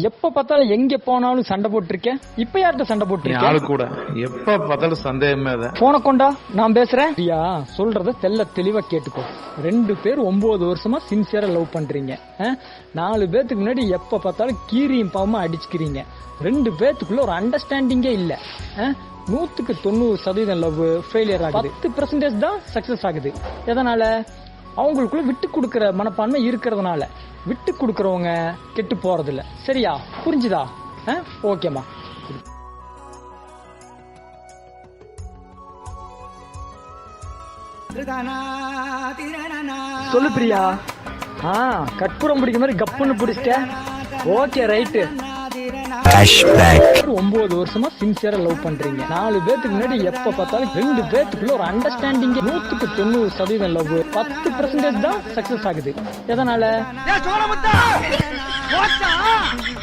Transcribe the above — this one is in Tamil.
எப்ப பார்த்தாலும் எங்க போனாலும் சண்டை போட்டிருக்கேன். இப்ப யார்கிட்ட சண்டை போட்டிருக்கேன்? கூட எப்ப பார்த்தாலும் சந்தேகமே தான். போன கொண்டா, நான் பேசுறேன். ஐயா சொல்றத தெல்ல தெளிவா கேட்டுக்கோ. 2 பேர் 9 வருஷமா சின்சியரா லவ் பண்றீங்க. 4 பேத்துக்கு முன்னாடி எப்ப பார்த்தாலும் கீரியும் பாவமா அடிச்சுக்கிறீங்க. 2 பேத்துக்குள்ள ஒரு அண்டர்ஸ்டாண்டிங்கே இல்ல. 100% லவ் ஃபெயிலியர் ஆகுது. 10% தான் சக்சஸ் ஆகுது. எதனால? அவங்களுக்குள்ள விட்டு கொடுக்கற மனப்பான்மை இருக்கிறதுனால. விட்டு கொடுக்கறவங்க கெட்டு போறது இல்ல. சரியா? புரிஞ்சுதா? ஓகேமா. சொல்லு பிரியா. கற்பூரம் பிடிக்கிற மாதிரி கப்புன்னு பிடிச்சிட்ட. Okay right. 9 வருஷமா சின்சியரா லவ் பண்றீங்க. 4 பேத்துக்கு முன்னாடி எப்ப பார்த்தாலும் 2 பேத்துக்குள்ள ஒரு அண்டர்ஸ்டாண்டிங். 100% லவ் 10% தான் சக்சஸ் ஆகுது. எதனால?